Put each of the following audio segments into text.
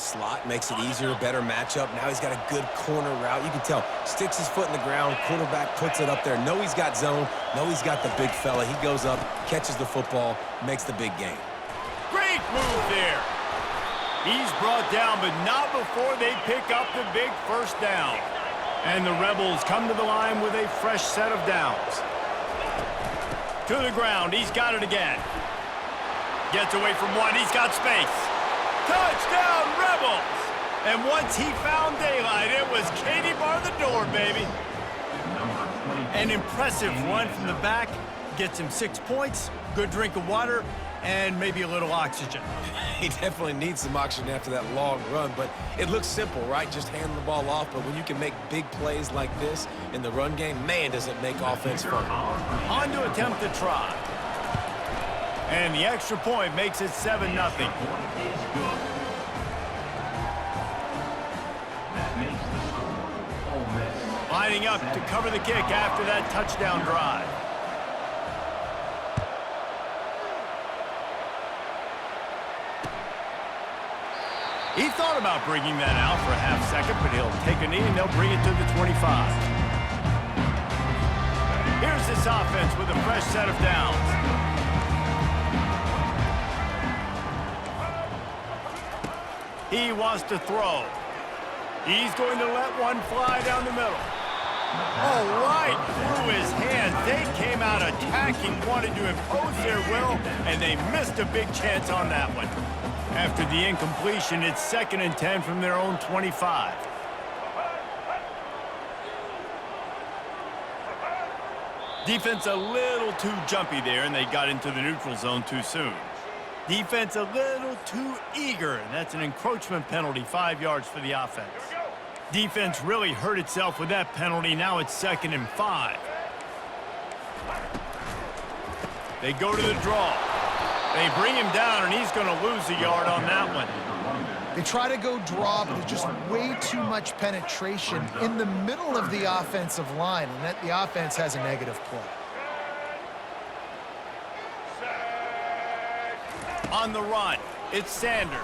slot, makes it easier, better matchup. Now he's got a good corner route. You can tell, sticks his foot in the ground, quarterback puts it up there. Know he's got zone, know he's got the big fella. He goes up, catches the football, makes the big game. Great move there. He's brought down, but not before they pick up the big first down. And the Rebels come to the line with a fresh set of downs. To the ground, he's got it again. Gets away from one, he's got space. Touchdown, Rebels! And once he found daylight, it was Katie bar the door, baby. An impressive run from the back. Gets him 6 points, good drink of water, and maybe a little oxygen. He definitely needs some oxygen after that long run, but it looks simple, right? Just hand the ball off, but when you can make big plays like this in the run game, man, does it make offense fun. On to attempt the try. And the extra point makes it 7-0. Lining up to cover the kick after that touchdown drive. He thought about bringing that out for a half second, but he'll take a knee and they'll bring it to the 25. Here's this offense with a fresh set of downs. He wants to throw. He's going to let one fly down the middle. Oh, right through his hands. They came out attacking, wanted to impose their will, and they missed a big chance on that one. After the incompletion, it's 2nd and 10 from their own 25. Defense a little too jumpy there, and they got into the neutral zone too soon. Defense a little too eager, and that's an encroachment penalty, 5 yards for the offense. Defense really hurt itself with that penalty. Now it's 2nd and 5. They go to the draw. They bring him down, and he's going to lose a yard on that one. They try to go draw, but there's just way too much penetration in the middle of the offensive line, and that the offense has a negative play. On the run, it's Sanders.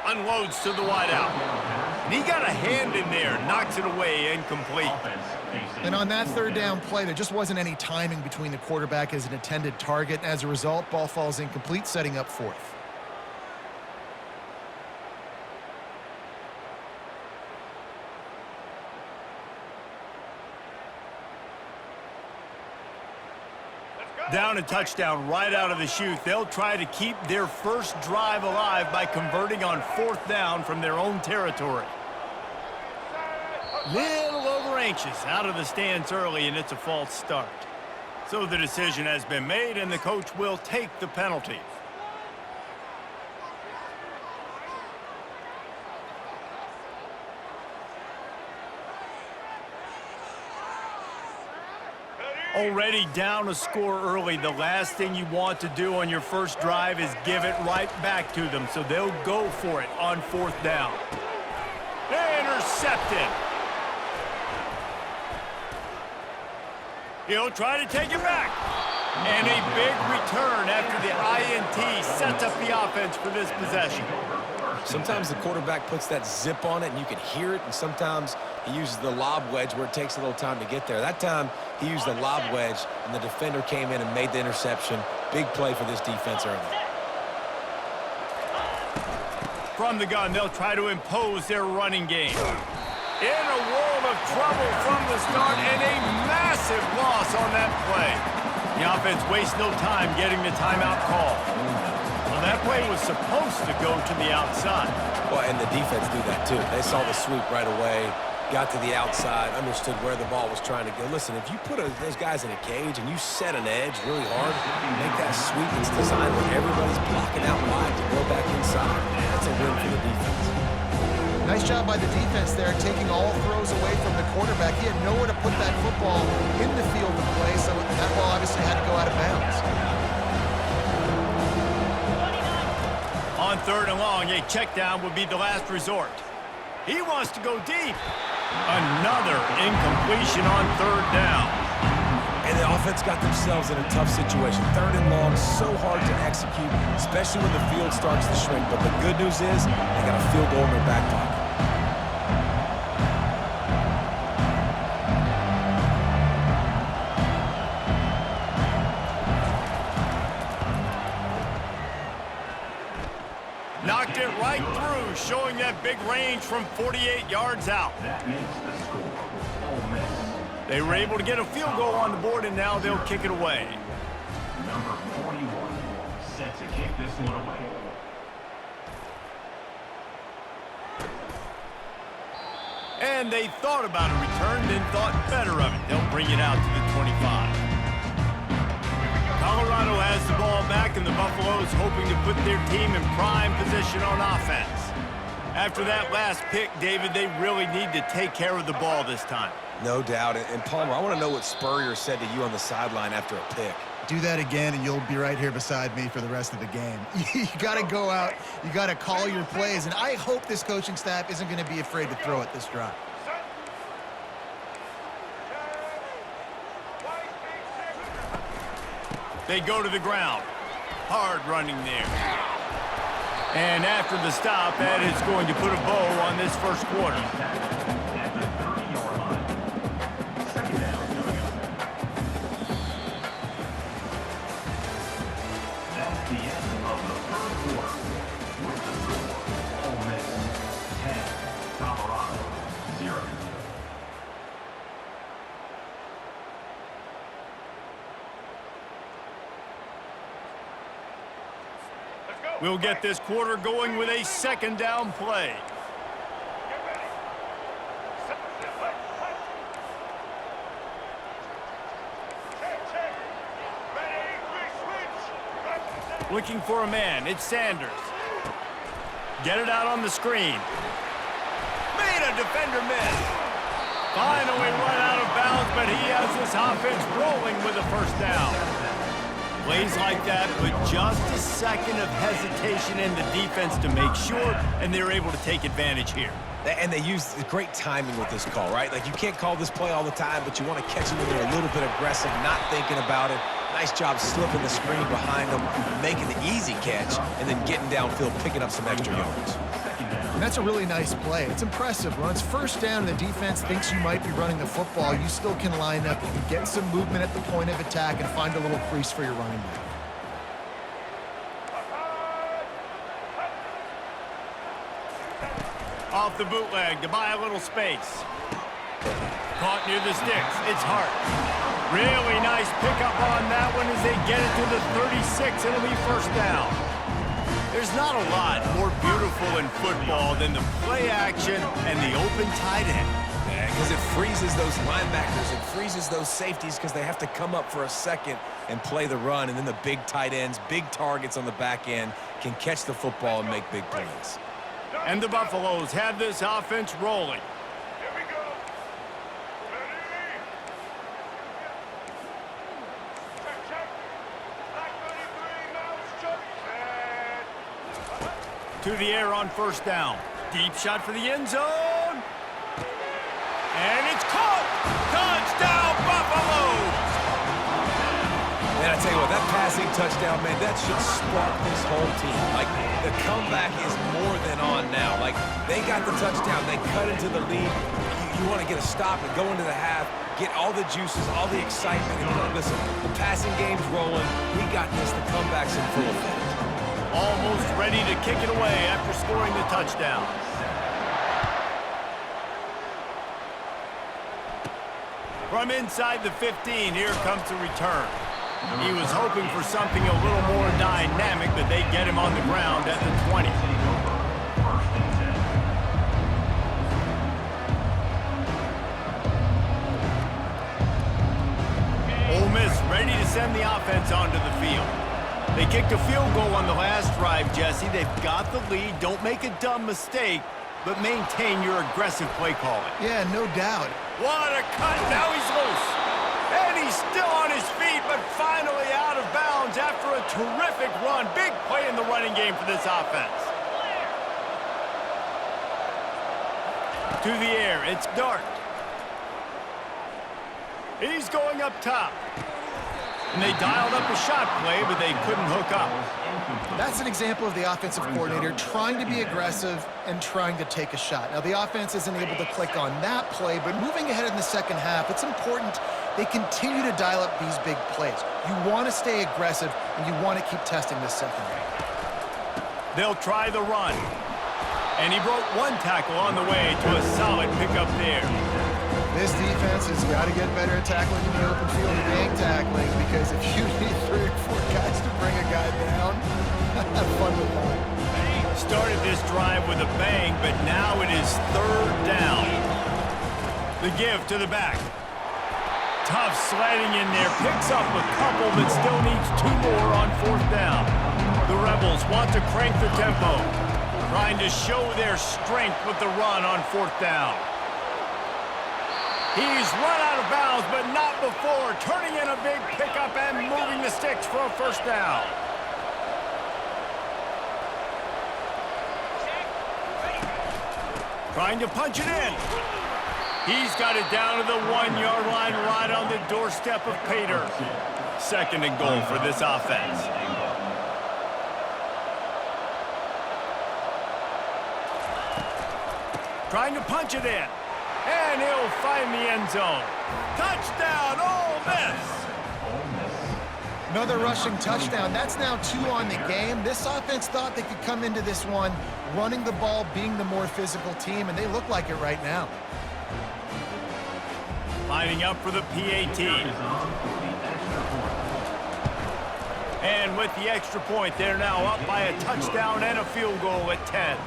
Unloads to the wideout. And he got a hand in there, knocks it away, incomplete. And on that 3rd down play, there just wasn't any timing between the quarterback as an intended target. As a result, ball falls incomplete, setting up 4th. Down a touchdown right out of the chute. They'll try to keep their first drive alive by converting on 4th down from their own territory. Little over anxious out of the stance early, and it's a false start. So the decision has been made, and the coach will take the penalty. Already down a score early. The last thing you want to do on your first drive is give it right back to them, so they'll go for it on 4th down. Intercepted. He'll try to take it back. And a big return after the INT sets up the offense for this possession. Sometimes the quarterback puts that zip on it, and you can hear it, and sometimes he uses the lob wedge where it takes a little time to get there. That time, he used the lob wedge, and the defender came in and made the interception. Big play for this defense early. From the gun, they'll try to impose their running game. In a world of trouble from the start, and a massive loss on that play. The offense wastes no time getting the timeout call. Well, that play was supposed to go to the outside. Well, and the defense do that too. They saw the sweep right away, got to the outside, understood where the ball was trying to go. Listen, if you put those guys in a cage and you set an edge really hard, make that sweep that's designed when everybody's blocking out wide to go back inside, that's a win for the defense. Nice job by the defense there, taking all throws away from the quarterback. He had nowhere to put that football in the field to play, so that ball obviously had to go out of bounds. On 3rd and long, a check down would be the last resort. He wants to go deep. Another incompletion on 3rd down. And the offense got themselves in a tough situation. 3rd and long, so hard to execute, especially when the field starts to shrink. But the good news is they got a field goal in their back pocket. Knocked it right through, showing that big range from 48 yards out. That makes the score. Ole Miss. They were able to get a field goal on the board, and now they'll kick it away. Number 41 set to kick this one away. And they thought about a return, then thought better of it. They'll bring it out to the 25. Colorado has the ball back, and the Buffaloes hoping to put their team in prime position on offense. After that last pick, David, they really need to take care of the ball this time. No doubt. And Palmer, I want to know what Spurrier said to you on the sideline after a pick. Do that again, and you'll be right here beside me for the rest of the game. You got to go out. You got to call your plays, and I hope this coaching staff isn't going to be afraid to throw it this drive. They go to the ground. Hard running there. And after the stop, that is going to put a bow on this first quarter. At the 30-yard line. Second down coming up. That's the end of the third quarter. With the score, Ole Miss 10, Colorado 0. We'll get this quarter going with a second down play. Looking for a man. It's Sanders. Get it out on the screen. Made a defender miss. Finally run out of bounds, but he has this offense rolling with a first down. Plays like that, but just a second of hesitation in the defense to make sure, and they're able to take advantage here. And they use great timing with this call, right? Like, you can't call this play all the time, but you want to catch them when they're a little bit aggressive, not thinking about it. Nice job slipping the screen behind them, making the easy catch, and then getting downfield, picking up some extra yards. And that's a really nice play. It's impressive. When it's first down and the defense thinks you might be running the football, you still can line up. You can get some movement at the point of attack and find a little crease for your running back. Off the bootleg to buy a little space. Caught near the sticks. It's Hart. Really nice pickup on that one as they get it to the 36. It'll be first down. There's not a lot more beautiful in football than the play action and the open tight end. Because it freezes those linebackers. It freezes those safeties because they have to come up for a second and play the run. And then the big tight ends, big targets on the back end can catch the football and make big plays. And the Buffaloes have this offense rolling. To the air on first down. Deep shot for the end zone. And it's caught. Touchdown, Buffaloes! Man, I tell you what, that passing touchdown, man, that should spark this whole team. Like, the comeback is more than on now. Like, they got the touchdown. They cut into the lead. You want to get a stop and go into the half, get all the juices, all the excitement. And listen, the passing game's rolling. We got this. The comeback's in full effect. Almost ready to kick it away after scoring the touchdown. From inside the 15, here comes the return. He was hoping for something a little more dynamic, but they get him on the ground at the 20. Ole Miss ready to send the offense onto the field. They kicked a field goal on the last drive, Jesse. They've got the lead. Don't make a dumb mistake, but maintain your aggressive play calling. Yeah, no doubt. What a cut. Now he's loose. And he's still on his feet, but finally out of bounds after a terrific run. Big play in the running game for this offense. To the air, it's Dart. He's going up top. And they dialed up a shot play, but they couldn't hook up. That's an example of the offensive coordinator trying to be aggressive and trying to take a shot. Now, the offense isn't able to click on that play, but moving ahead in the second half, it's important they continue to dial up these big plays. You want to stay aggressive, and you want to keep testing this secondary. They'll try the run. And he broke one tackle on the way to a solid pickup there. This defense has got to get better at tackling in the open field and gang tackling, because if you need 3 or 4 guys to bring a guy down, have fun with that. Started this drive with a bang, but now it is 3rd down. The give to the back. Tough sliding in there, picks up a couple, but still needs 2 more on 4th down. The Rebels want to crank the tempo, trying to show their strength with the run on 4th down. He's run out of bounds, but not before turning in a big pickup and moving the sticks for a 1st down. Trying to punch it in. He's got it down to the 1-yard line, right on the doorstep of Pater. 2nd and goal for this offense. Trying to punch it in. And he'll find the end zone. Touchdown, Ole Miss! Another rushing touchdown. That's now 2 on the game. This offense thought they could come into this one running the ball, being the more physical team, and they look like it right now. Lining up for the PAT. And with the extra point, they're now up by a touchdown and a field goal at 10.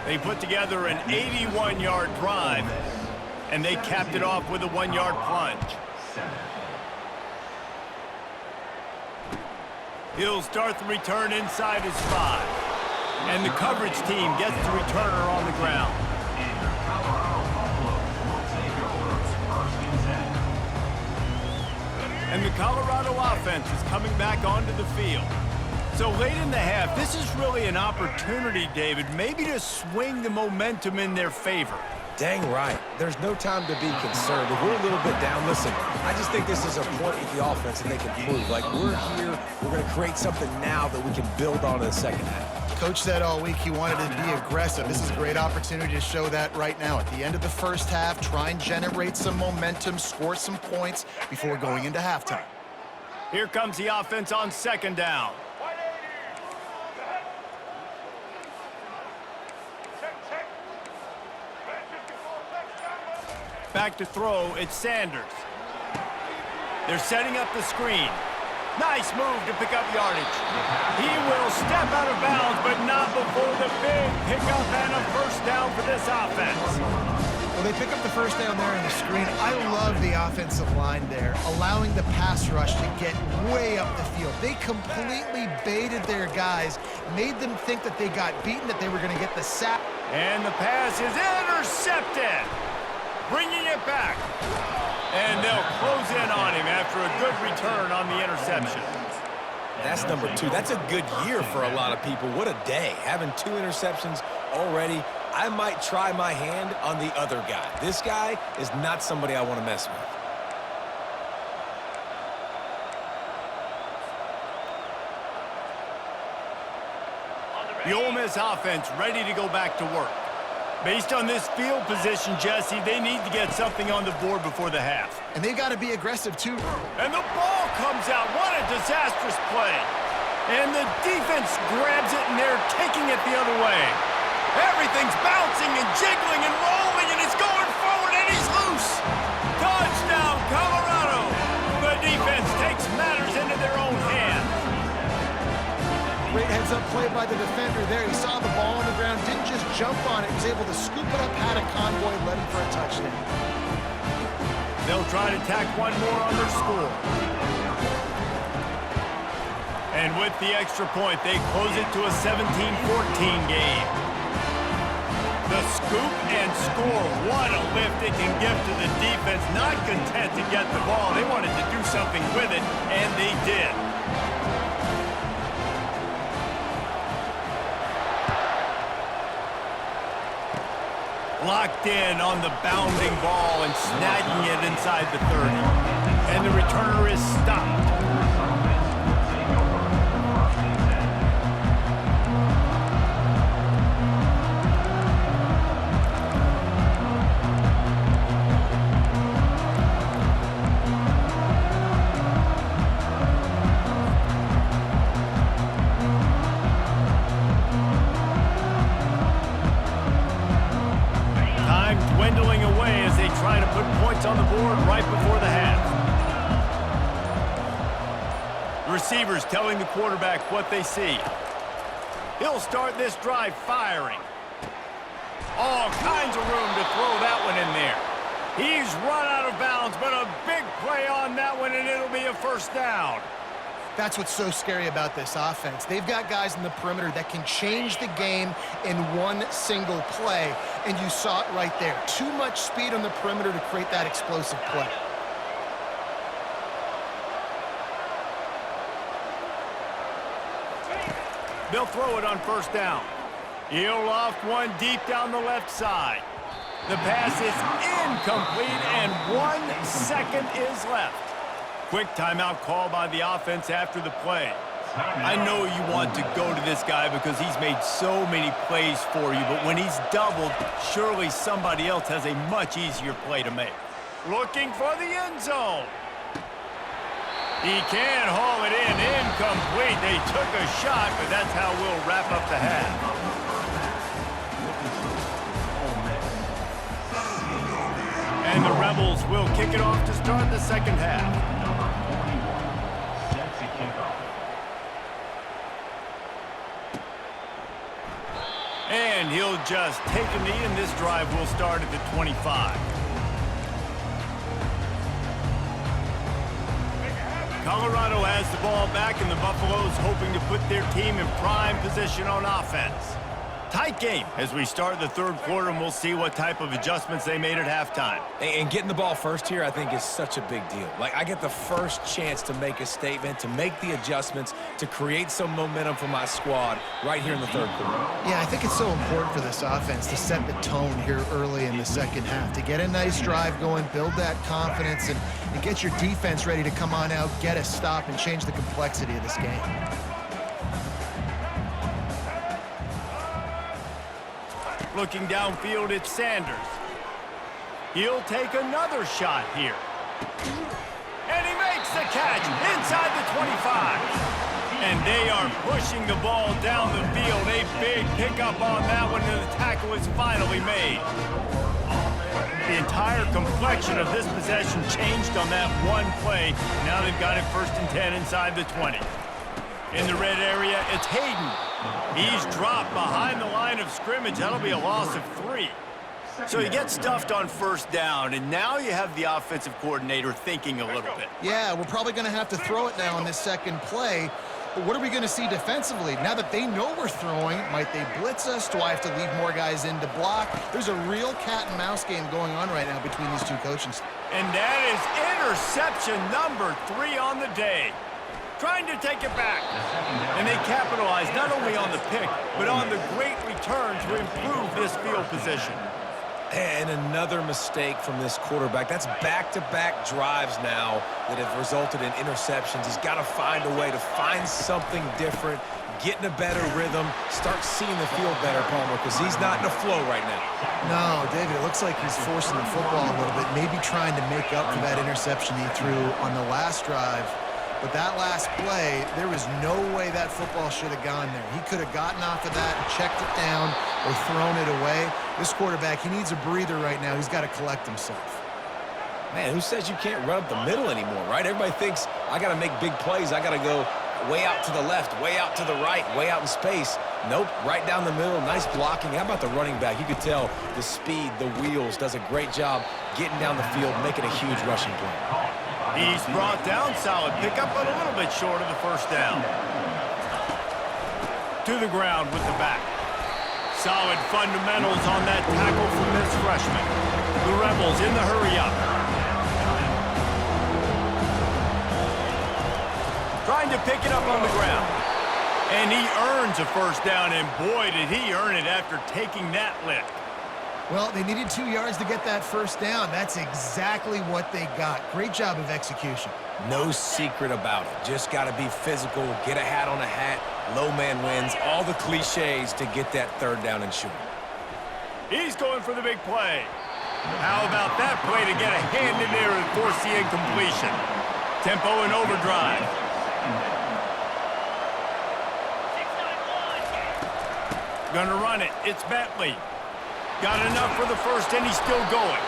They put together an 81-yard drive, and they capped it off with a 1-yard plunge. He'll start the return inside his 5. And the coverage team gets the returner on the ground. And the Colorado offense is coming back onto the field. So late in the half, this is really an opportunity, David, maybe to swing the momentum in their favor. Dang right. There's no time to be concerned. If we're a little bit down, listen, I just think this is a point with the offense that they can prove. Like, we're here, we're going to create something now that we can build on in the second half. Coach said all week he wanted to be aggressive. This is a great opportunity to show that right now. At the end of the first half, try and generate some momentum, score some points before going into halftime. Here comes the offense on 2nd down. Back to throw, it's Sanders. They're setting up the screen. Nice move to pick up yardage. He will step out of bounds, but not before the big pickup and a 1st down for this offense. Well, they pick up the 1st down there in the screen. I love the offensive line there, allowing the pass rush to get way up the field. They completely baited their guys, made them think that they got beaten, that they were going to get the sack. And the pass is intercepted. Bringing it back. And they'll close in on him after a good return on the interception. That's number 2. That's a good year for a lot of people. What a day. Having 2 interceptions already. I might try my hand on the other guy. This guy is not somebody I want to mess with. The Ole Miss offense ready to go back to work. Based on this field position, Jesse, they need to get something on the board before the half. And they've got to be aggressive, too. And the ball comes out. What a disastrous play. And the defense grabs it, and they're taking it the other way. Everything's bouncing and jiggling and rolling, and it's going forward, and he's loose. Touchdown, Colorado. The defense takes matters into their own hands. Great heads-up play by the defender there. He saw the ball on the ground, didn't just jump on it. He was able to scoop it up, had a convoy, led him for a touchdown. They'll try to tack one more on their score. And with the extra point, they close it to a 17-14 game. The scoop and score. What a lift it can give to the defense. Not content to get the ball. They wanted to do something with it, and they did. Locked in on the bounding ball and snagging it inside the 30. And the returner is stopped. Dwindling away as they try to put points on the board right before the half. The receivers telling the quarterback what they see. He'll start this drive firing. All kinds of room to throw that one in there. He's run out of bounds, but a big play on that one, and it'll be a first down. That's what's so scary about this offense. They've got guys in the perimeter that can change the game in one single play, and you saw it right there. Too much speed on the perimeter to create that explosive play. They'll throw it on first down. He'll loft one deep down the left side. The pass is incomplete, and 1 second is left. Quick timeout call by the offense after the play. I know you want to go to this guy because he's made so many plays for you, but when he's doubled, surely somebody else has a much easier play to make. Looking for the end zone. He can haul it in, incomplete. They took a shot, but that's how we'll wrap up the half. And the Rebels will kick it off to start the second half. And he'll just take a knee, and this drive will start at the 25. Colorado has the ball back, and the Buffaloes hoping to put their team in prime position on offense. Tight game as we start the third quarter, and we'll see what type of adjustments they made at halftime. And getting the ball first here, I think, is such a big deal. Like, I get the first chance to make a statement, to make the adjustments, to create some momentum for my squad right here in the third quarter. Yeah, I think it's so important for this offense to set the tone here early in the second half, to get a nice drive going, build that confidence, and get your defense ready to come on out, get a stop, and change the complexity of this game. Looking downfield, it's Sanders. He'll take another shot here. And he makes the catch inside the 25. And they are pushing the ball down the field. A big pickup on that one, and the tackle is finally made. The entire complexion of this possession changed on that one play. Now they've got it 1st and 10 inside the 20. In the red area, it's Hayden. He's dropped behind the line of scrimmage. That'll be a loss of 3. So you get stuffed on first down, and now you have the offensive coordinator thinking a little bit. Yeah, we're probably going to have to throw it now on this second play. But what are we going to see defensively? Now that they know we're throwing, might they blitz us? Do I have to leave more guys in to block? There's a real cat and mouse game going on right now between these two coaches. And that is interception number 3 on the day. Trying to take it back. And they capitalize not only on the pick, but on the great return to improve this field position. And another mistake from this quarterback. That's back-to-back drives now that have resulted in interceptions. He's got to find a way to find something different, get in a better rhythm, start seeing the field better, Palmer, because he's not in a flow right now. No, David, it looks like he's forcing the football a little bit, maybe trying to make up for that interception he threw on the last drive. But that last play, there was no way that football should have gone there. He could have gotten off of that and checked it down or thrown it away. This quarterback, he needs a breather right now. He's got to collect himself. Man, who says you can't run up the middle anymore, right? Everybody thinks I got to make big plays. I got to go way out to the left, way out to the right, way out in space. Nope, right down the middle. Nice blocking. How about the running back? You could tell the speed, the wheels, does a great job getting down the field, making a huge rushing play. He's brought down, solid pickup, but a little bit short of the first down. To the ground with the back. Solid fundamentals on that tackle from this freshman. The Rebels in the hurry up. Trying to pick it up on the ground. And he earns a first down, and boy, did he earn it after taking that lift. Well, they needed 2 yards to get that first down. That's exactly what they got. Great job of execution. No secret about it. Just got to be physical, get a hat on a hat, low man wins, all the cliches to get that third down and short. He's going for the big play. How about that play to get a hand in there and force the incompletion? Tempo and overdrive. Gonna run it. It's Bentley. Got enough for the first, and he's still going.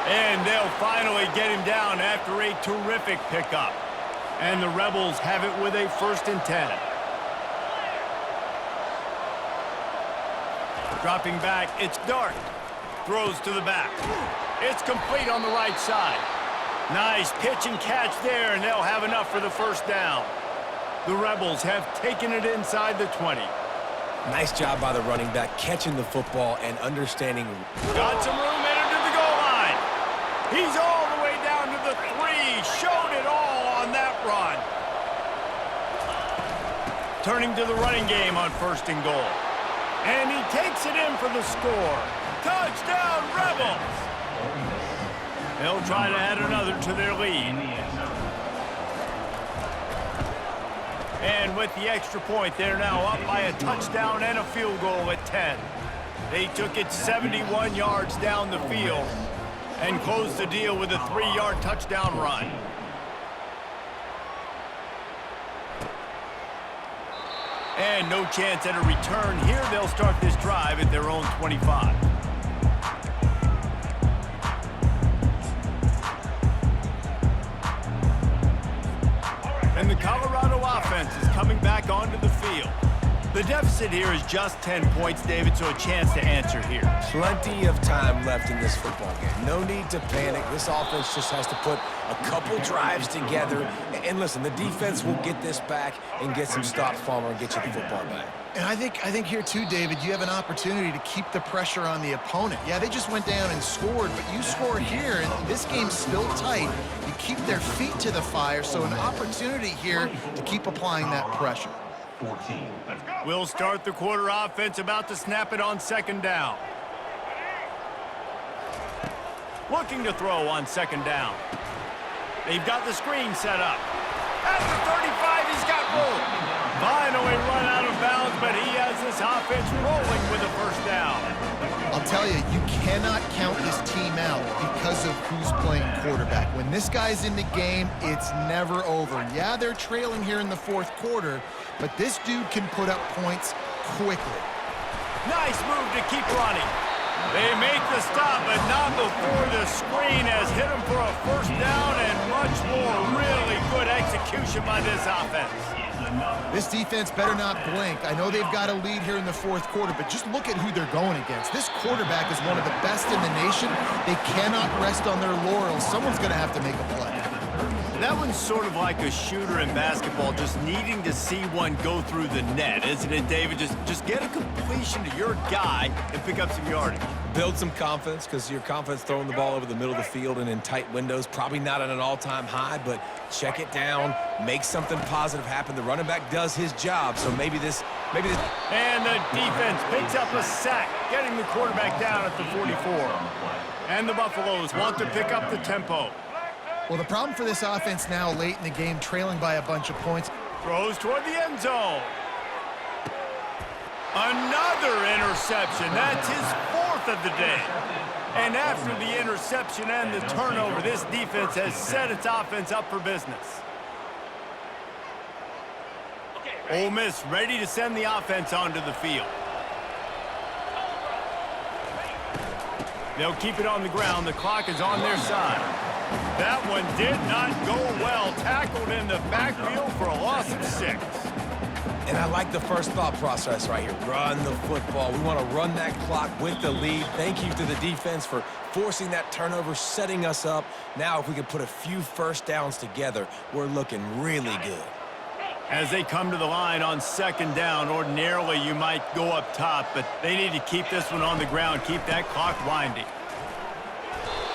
And they'll finally get him down after a terrific pickup. And the Rebels have it with a 1st and 10. Dropping back, it's Dart. Throws to the back. It's complete on the right side. Nice pitch and catch there, and they'll have enough for the first down. The Rebels have taken it inside the 20. Nice job by the running back, catching the football and understanding. Got some room in to the goal line. He's all the way down to the 3. Showed it all on that run. Turning to the running game on 1st and goal. And he takes it in for the score. Touchdown, Rebels! They'll try to add another to their lead. And with the extra point, they're now up by a touchdown and a field goal at 10. They took it 71 yards down the field and closed the deal with a 3-yard touchdown run. And no chance at a return here. They'll start this drive at their own 25. And the Colorado offense is coming back onto the field. The deficit here is just 10 points, David, so a chance to answer here. Plenty of time left in this football game. No need to panic. This offense just has to put a couple drives together. And listen, the defense will get this back and get some stops, Palmer, and get you the football back. And I think here too, David, you have an opportunity to keep the pressure on the opponent. Yeah, they just went down and scored, but you score here, and this game's still tight. You keep their feet to the fire, so an opportunity here to keep applying that pressure. 14. We'll start the quarter offense, about to snap it on 2nd down. Looking to throw on 2nd down. They've got the screen set up. At the 35, he's got room. Finally run out of bounds, but he has this offense rolling with a 1st down. I'll tell you, you cannot count this team out because of who's playing quarterback. When this guy's in the game, it's never over. Yeah, they're trailing here in the 4th quarter, but this dude can put up points quickly. Nice move to keep running. They make the stop, but not before the screen has hit him for a 1st down and much more. Really good execution by this offense. This defense better not blink. I know they've got a lead here in the 4th quarter, but just look at who they're going against. This quarterback is one of the best in the nation. They cannot rest on their laurels. Someone's going to have to make a play. That one's sort of like a shooter in basketball, just needing to see one go through the net, isn't it, David? Just get a completion to your guy and pick up some yardage. Build some confidence, because your confidence throwing the ball over the middle of the field and in tight windows, probably not at an all-time high, but check it down, make something positive happen. The running back does his job, so maybe this. And the defense picks up a sack, getting the quarterback down at the 44. And the Buffaloes want to pick up the tempo. Well, the problem for this offense now late in the game, trailing by a bunch of points. Throws toward the end zone. Another interception. That's his 4th of the day. And after the interception and the turnover, this defense has set its offense up for business. Ole Miss ready to send the offense onto the field. They'll keep it on the ground. The clock is on their side. That one did not go well. Tackled in the backfield for a loss of 6. And I like the first thought process right here. Run the football. We want to run that clock with the lead. Thank you to the defense for forcing that turnover, setting us up. Now if we can put a few 1st downs together, we're looking really good. As they come to the line on 2nd down, ordinarily you might go up top, but they need to keep this one on the ground, keep that clock winding.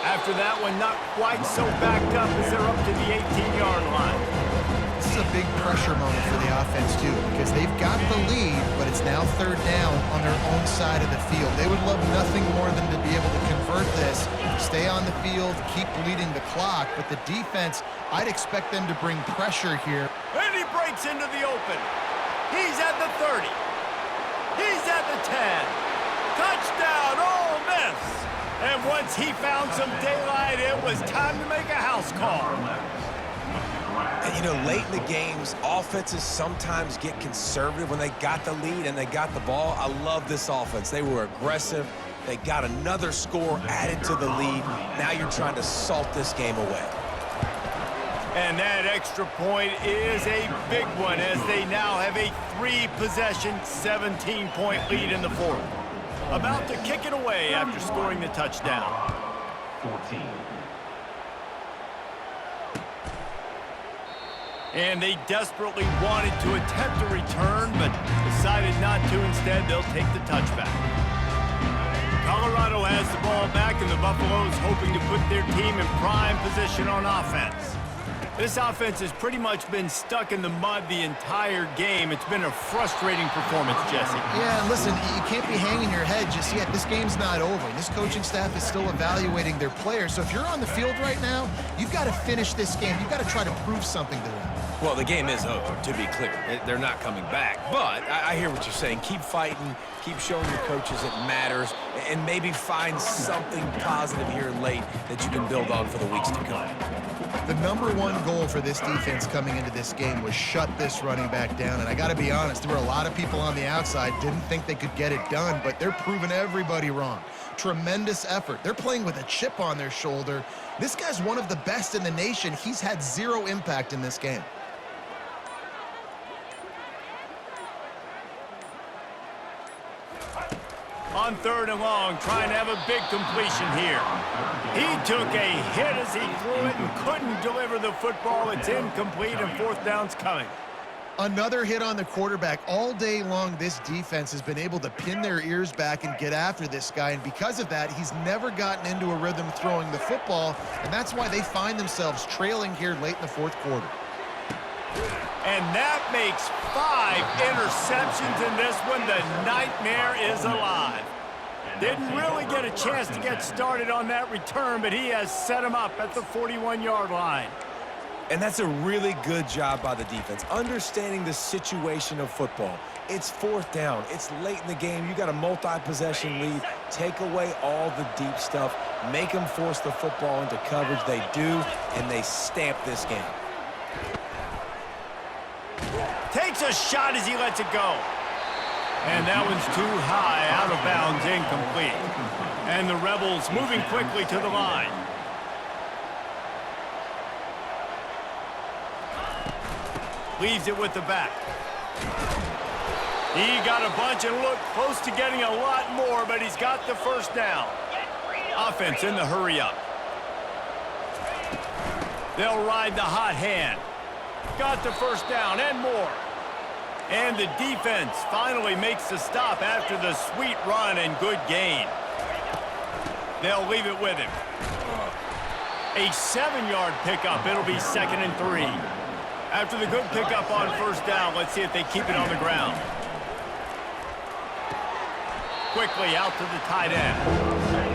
After that one, not quite so backed up as they're up to the 18-yard line. This is a big pressure moment for the offense, too, because they've got the lead, but it's now 3rd down on their own side of the field. They would love nothing more than to be able on the field, keep bleeding the clock, but the defense, I'd expect them to bring pressure here. And he breaks into the open. He's at the 30. He's at the 10. Touchdown, Ole Miss! And once he found some daylight, it was time to make a house call. And, you know, late in the games, offenses sometimes get conservative when they got the lead and they got the ball. I love this offense. They were aggressive. They got another score added to the lead. Now you're trying to salt this game away. And that extra point is a big one as they now have a 3-possession, 17-point lead in the fourth. About to kick it away after scoring the touchdown. 14. And they desperately wanted to attempt a return, but decided not to. Instead, they'll take the touchback. Colorado has the ball back, and the Buffaloes hoping to put their team in prime position on offense. This offense has pretty much been stuck in the mud the entire game. It's been a frustrating performance, Jesse. Yeah, and listen, you can't be hanging your head just yet. This game's not over. This coaching staff is still evaluating their players. So if you're on the field right now, you've got to finish this game. You've got to try to prove something to them. Well, the game is over, to be clear. They're not coming back. But I hear what you're saying. Keep fighting. Keep showing your coaches it matters. And maybe find something positive here late that you can build on for the weeks to come. The #1 goal for this defense coming into this game was shut this running back down. And I got to be honest, there were a lot of people on the outside didn't think they could get it done, but they're proving everybody wrong. Tremendous effort. They're playing with a chip on their shoulder. This guy's one of the best in the nation. He's had zero impact in this game. On 3rd and long, trying to have a big completion here. He took a hit as he threw it and couldn't deliver the football. It's incomplete, and 4th down's coming. Another hit on the quarterback. All day long, this defense has been able to pin their ears back and get after this guy, and because of that, he's never gotten into a rhythm throwing the football, and that's why they find themselves trailing here late in the 4th quarter. And that makes 5 interceptions in this one. The nightmare is alive. Didn't really get a chance to get started on that return, but he has set him up at the 41-yard line. And that's a really good job by the defense, understanding the situation of football. It's 4th down. It's late in the game. You got a multi-possession lead. Take away all the deep stuff. Make them force the football into coverage. They do, and they stamp this game. Takes a shot as he lets it go. And that one's too high, out of bounds, incomplete. And the Rebels moving quickly to the line. Leaves it with the back. He got a bunch and looked close to getting a lot more, but he's got the 1st down. Offense in the hurry up. They'll ride the hot hand. Got the 1st down and more. And the defense finally makes the stop after the sweet run and good gain. They'll leave it with him. A 7-yard pickup. It'll be 2nd and 3. After the good pickup on 1st down, let's see if they keep it on the ground. Quickly out to the tight end.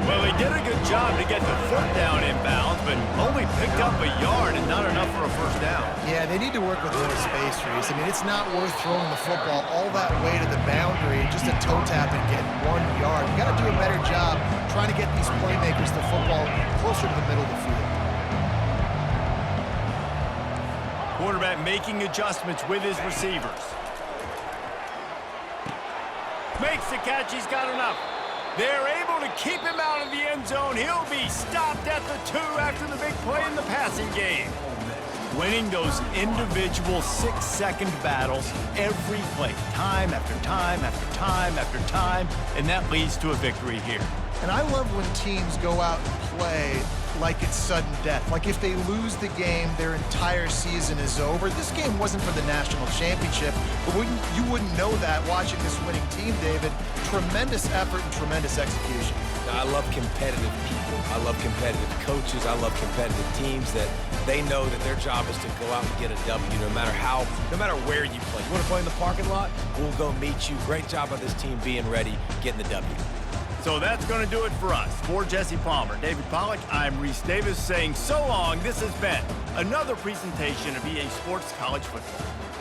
Well, he did a good job to get the foot down inbounds, but only picked up a yard and not enough for a 1st down. Yeah, they need to work with more space, Reese. I mean, it's not worth throwing the football all that way to the boundary, just a toe tap and get 1 yard. You got to do a better job trying to get these playmakers the football closer to the middle of the field. Quarterback making adjustments with his receivers. Makes the catch. He's got enough. They're able to keep him out of the end zone. He'll be stopped at the 2 after the big play in the passing game. Winning those individual 6-second battles every play, time after time after time after time, and that leads to a victory here. And I love when teams go out and play like it's sudden death. Like if they lose the game, their entire season is over. This game wasn't for the national championship, but you wouldn't know that watching this winning team, David. Tremendous effort and tremendous execution. I love competitive people. I love competitive coaches. I love competitive teams that they know that their job is to go out and get a W no matter where you play. You want to play in the parking lot? We'll go meet you. Great job by this team being ready, getting the W. So that's going to do it for us. For Jesse Palmer, David Pollack, I'm Reese Davis saying so long. This has been another presentation of EA Sports College Football.